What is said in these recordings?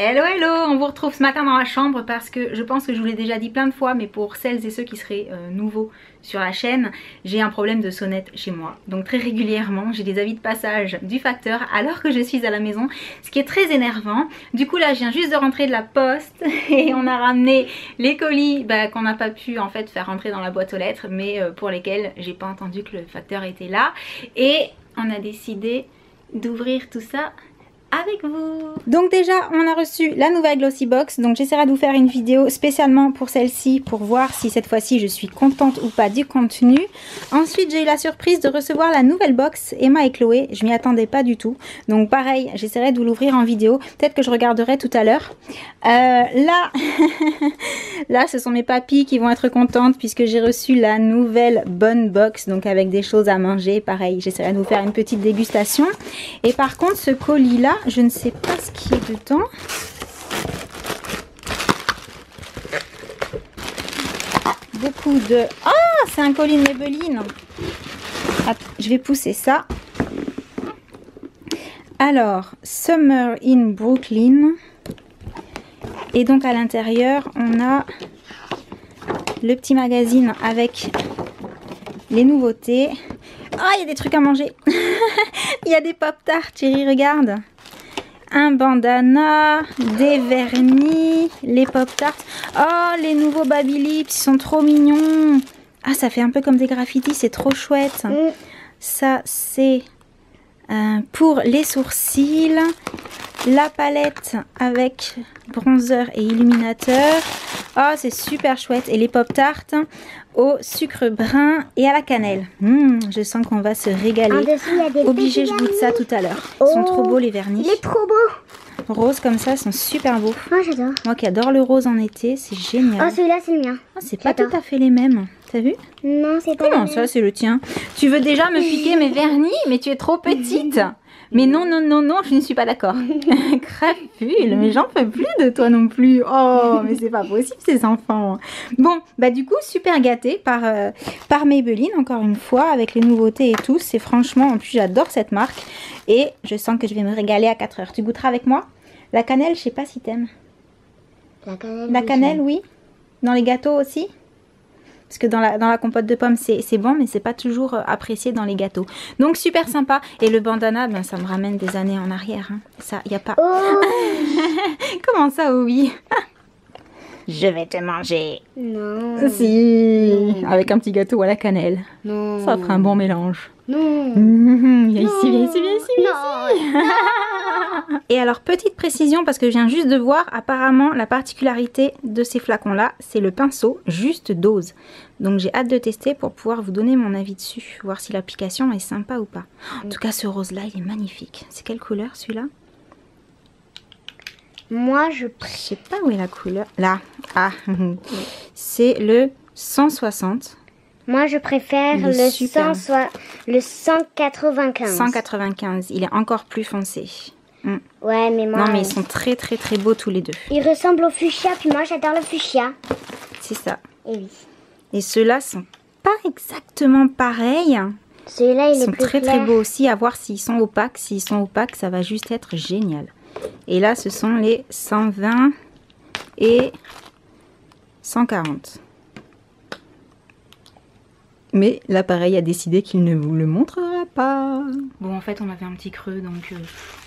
Hello hello, on vous retrouve ce matin dans la chambre parce que je pense que je vous l'ai déjà dit plein de fois, mais pour celles et ceux qui seraient nouveaux sur la chaîne, j'ai un problème de sonnette chez moi. Donc très régulièrement j'ai des avis de passage du facteur alors que je suis à la maison, ce qui est très énervant. Du coup là je viens juste de rentrer de la poste et on a ramené les colis qu'on n'a pas pu en fait faire rentrer dans la boîte aux lettres, mais pour lesquels j'ai pas entendu que le facteur était là. Et on a décidé d'ouvrir tout ça avec vous. Donc déjà on a reçu la nouvelle Glossy Box, donc j'essaierai de vous faire une vidéo spécialement pour celle-ci pour voir si cette fois-ci je suis contente ou pas du contenu. Ensuite j'ai eu la surprise de recevoir la nouvelle box Emma et Chloé, je m'y attendais pas du tout, donc pareil j'essaierai de vous l'ouvrir en vidéo, peut-être que je regarderai tout à l'heure. Là là ce sont mes papis qui vont être contentes puisque j'ai reçu la nouvelle bonne box, donc avec des choses à manger, pareil j'essaierai de vous faire une petite dégustation. Et par contre ce colis là, je ne sais pas ce qui est dedans. Beaucoup de... Ah, c'est un colis de Maybelline. Attends, je vais pousser ça. Alors, Summer in Brooklyn. Et donc à l'intérieur, on a le petit magazine avec les nouveautés. Ah, il y a des trucs à manger. Il y a des pop-tarts, chérie, regarde. Un bandana, des vernis, les pop-tarts. Oh, les nouveaux Baby Lips, ils sont trop mignons. Ah, ça fait un peu comme des graffitis, c'est trop chouette. Ça, c'est pour les sourcils. La palette avec bronzer et illuminateur. Oh, c'est super chouette. Et les pop-tarts au sucre brun et à la cannelle. Je sens qu'on va se régaler. Obligé, je goûte ça tout à l'heure. Ils sont trop beaux les vernis. Il est trop beau. Rose comme ça, sont super beaux. Moi j'adore. Moi qui adore le rose en été, c'est génial. Oh, celui-là c'est le mien. Oh, c'est pas tout à fait les mêmes. T'as vu? Non, c'est pas Comment ça, c'est le tien? Tu veux déjà me piquer mes vernis? Mais tu es trop petite. Mais non, non, non, non, je ne suis pas d'accord. Crapule, mais j'en peux plus de toi non plus. Oh, mais c'est pas possible ces enfants. Bon, bah du coup, super gâtée par Maybelline, encore une fois, avec les nouveautés et tout. C'est franchement, en plus j'adore cette marque. Et je sens que je vais me régaler à 4 heures. Tu goûteras avec moi? La cannelle, je sais pas si t'aimes. La cannelle, oui. Dans les gâteaux aussi. Parce que dans la compote de pommes, c'est bon, mais c'est pas toujours apprécié dans les gâteaux. Donc, super sympa. Et le bandana, ben, ça me ramène des années en arrière. Hein. Ça, y a pas... Oh. Comment ça, oui? Je vais te manger. Non. Si. Avec un petit gâteau à la cannelle. Non. Ça fera un bon mélange. Non. Viens ici, viens ici, viens ici, viens ici. Et alors, petite précision, parce que je viens juste de voir, apparemment, la particularité de ces flacons-là, c'est le pinceau, juste dose. Donc, j'ai hâte de tester pour pouvoir vous donner mon avis dessus, voir si l'application est sympa ou pas. En tout cas, ce rose-là, il est magnifique. C'est quelle couleur, celui-là? Moi, je sais pas où est la couleur. Là. Ah, c'est le 160. Moi, je préfère le 195. 195, il est encore plus foncé. Ouais, mais moi... Non, mais ils sont très très très beaux tous les deux. Ils ressemblent au fuchsia, puis moi j'adore le fuchsia. C'est ça. Et oui. Et ceux-là sont pas exactement pareils. Celui-là, il est sont plus très clair. très beaux aussi, à voir s'ils sont opaques. S'ils sont opaques, ça va juste être génial. Et là, ce sont les 120 et 140. Mais l'appareil a décidé qu'il ne vous le montrera pas. Bon, en fait, on avait un petit creux, donc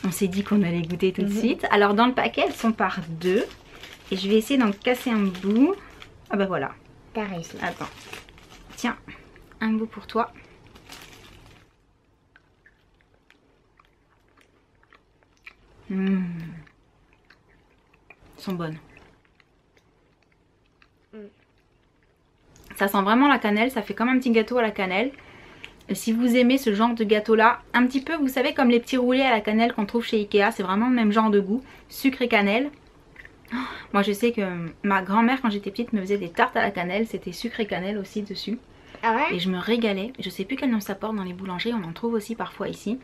on s'est dit qu'on allait goûter tout de suite. Alors, dans le paquet, elles sont par deux. Et je vais essayer d'en casser un bout. Ah bah voilà. T'as réussi. Attends. Tiens, un bout pour toi. Elles sont bonnes. Ça sent vraiment la cannelle, ça fait comme un petit gâteau à la cannelle. Et si vous aimez ce genre de gâteau là, un petit peu, vous savez, comme les petits roulés à la cannelle qu'on trouve chez Ikea, c'est vraiment le même genre de goût, sucre et cannelle. Moi je sais que ma grand-mère quand j'étais petite me faisait des tartes à la cannelle, c'était sucre et cannelle aussi dessus. Ah ouais? Et je me régalais, je sais plus quel nom ça porte dans les boulangeries, on en trouve aussi parfois ici.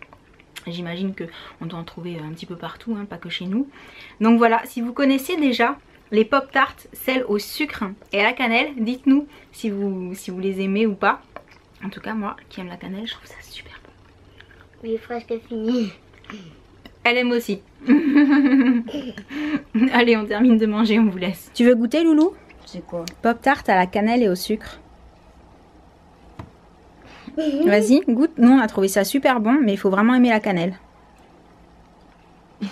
J'imagine qu'on doit en trouver un petit peu partout, hein, pas que chez nous. Donc voilà, si vous connaissez déjà les pop-tarts, celles au sucre et à la cannelle, dites-nous si vous les aimez ou pas. En tout cas, moi qui aime la cannelle, je trouve ça super bon. Oui, presque fini. Elle aime aussi. Allez, on termine de manger, on vous laisse. Tu veux goûter, Loulou? C'est quoi? Pop-tart à la cannelle et au sucre. Vas-y, goûte. Nous, on a trouvé ça super bon, mais il faut vraiment aimer la cannelle.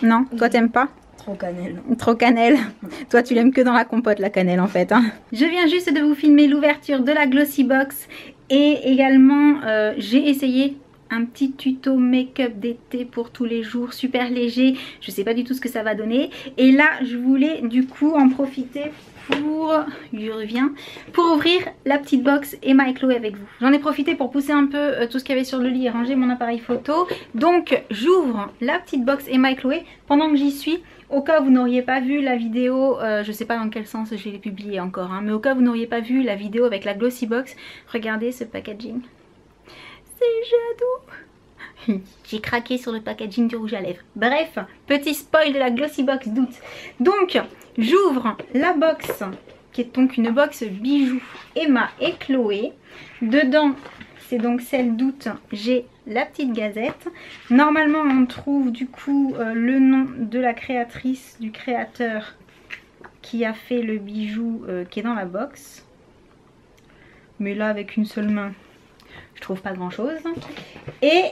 Non, toi, t'aimes pas? Trop cannelle. Trop cannelle. Toi, tu l'aimes que dans la compote, la cannelle, en fait. Hein. Je viens juste de vous filmer l'ouverture de la Glossy Box. Et également, j'ai essayé un petit tuto make-up d'été pour tous les jours, super léger. Je sais pas du tout ce que ça va donner. Et là, je voulais du coup en profiter pour ouvrir la petite box Emma et Chloé avec vous. J'en ai profité pour pousser un peu tout ce qu'il y avait sur le lit et ranger mon appareil photo. Donc j'ouvre la petite box Emma et Chloé pendant que j'y suis. Au cas où vous n'auriez pas vu la vidéo, je sais pas dans quel sens je l'ai publiée encore, hein, mais au cas où vous n'auriez pas vu la vidéo avec la Glossy Box, regardez ce packaging. C'est jadot. J'ai craqué sur le packaging du rouge à lèvres. Bref, petit spoil de la Glossy Box d'août. Donc, j'ouvre la box, qui est donc une box bijoux Emma et Chloé. Dedans, c'est donc celle d'août, j'ai la petite gazette. Normalement, on trouve du coup le nom de la créatrice, du créateur qui a fait le bijou qui est dans la box. Mais là, avec une seule main, je trouve pas grand chose. Et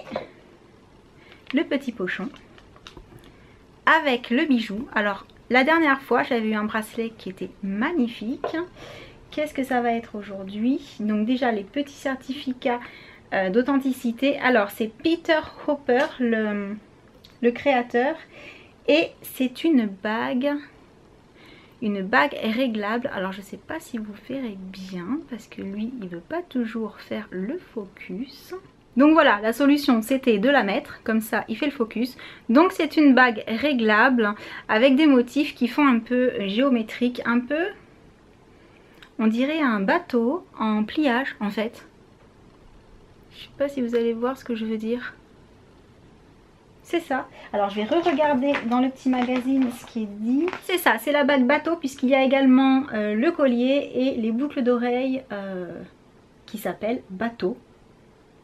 le petit pochon avec le bijou. Alors la dernière fois j'avais eu un bracelet qui était magnifique. Qu'est-ce que ça va être aujourd'hui? Donc déjà les petits certificats d'authenticité. Alors c'est Peter Hopper le créateur. Et c'est une bague réglable. Alors je sais pas si vous verrez bien parce que lui il veut pas toujours faire le focus. Donc voilà, la solution c'était de la mettre, comme ça il fait le focus. Donc c'est une bague réglable avec des motifs qui font un peu géométrique, un peu, on dirait un bateau en pliage en fait. Je sais pas si vous allez voir ce que je veux dire. C'est ça. Alors je vais re-regarder dans le petit magazine ce qui est dit. C'est ça, c'est la bague bateau puisqu'il y a également le collier et les boucles d'oreilles qui s'appellent bateau.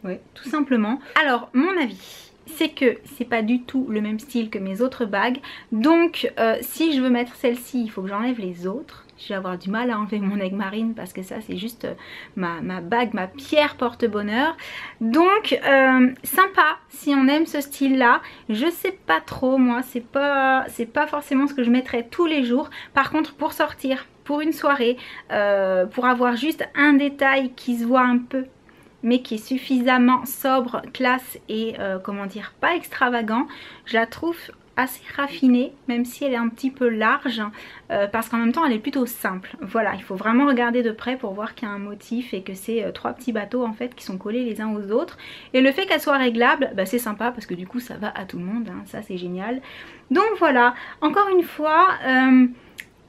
Oui, tout simplement. Alors mon avis, c'est que c'est pas du tout le même style que mes autres bagues. Donc si je veux mettre celle-ci, il faut que j'enlève les autres. Je vais avoir du mal à enlever mon aigle marine parce que ça c'est juste ma bague, ma pierre porte-bonheur. Donc sympa si on aime ce style là. Je sais pas trop moi, c'est pas forcément ce que je mettrais tous les jours. Par contre pour sortir, pour une soirée, pour avoir juste un détail qui se voit un peu mais qui est suffisamment sobre, classe et comment dire, pas extravagant, je la trouve assez raffinée, même si elle est un petit peu large, parce qu'en même temps elle est plutôt simple. Voilà, il faut vraiment regarder de près pour voir qu'il y a un motif et que c'est trois petits bateaux en fait qui sont collés les uns aux autres. Et le fait qu'elle soit réglable, bah, c'est sympa parce que du coup ça va à tout le monde, hein, ça c'est génial. Donc voilà, encore une fois...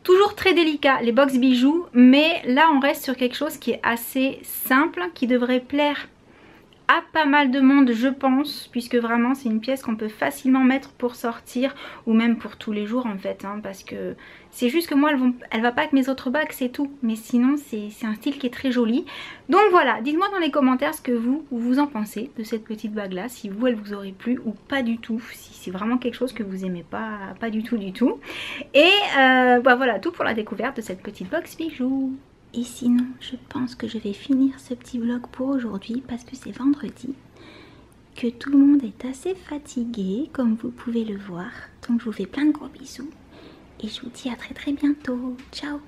toujours très délicat les box bijoux, mais là on reste sur quelque chose qui est assez simple, qui devrait plaire à pas mal de monde je pense, puisque vraiment c'est une pièce qu'on peut facilement mettre pour sortir ou même pour tous les jours en fait, hein, parce que c'est juste que moi elle va pas avec mes autres bagues, c'est tout, mais sinon c'est un style qui est très joli. Donc voilà, dites-moi dans les commentaires ce que vous en pensez de cette petite bague là, si vous elle vous aurait plu ou pas du tout, si c'est vraiment quelque chose que vous aimez pas du tout. Et bah voilà, tout pour la découverte de cette petite box bijoux. Et sinon, je pense que je vais finir ce petit vlog pour aujourd'hui parce que c'est vendredi, que tout le monde est assez fatigué comme vous pouvez le voir. Donc je vous fais plein de gros bisous et je vous dis à très bientôt. Ciao!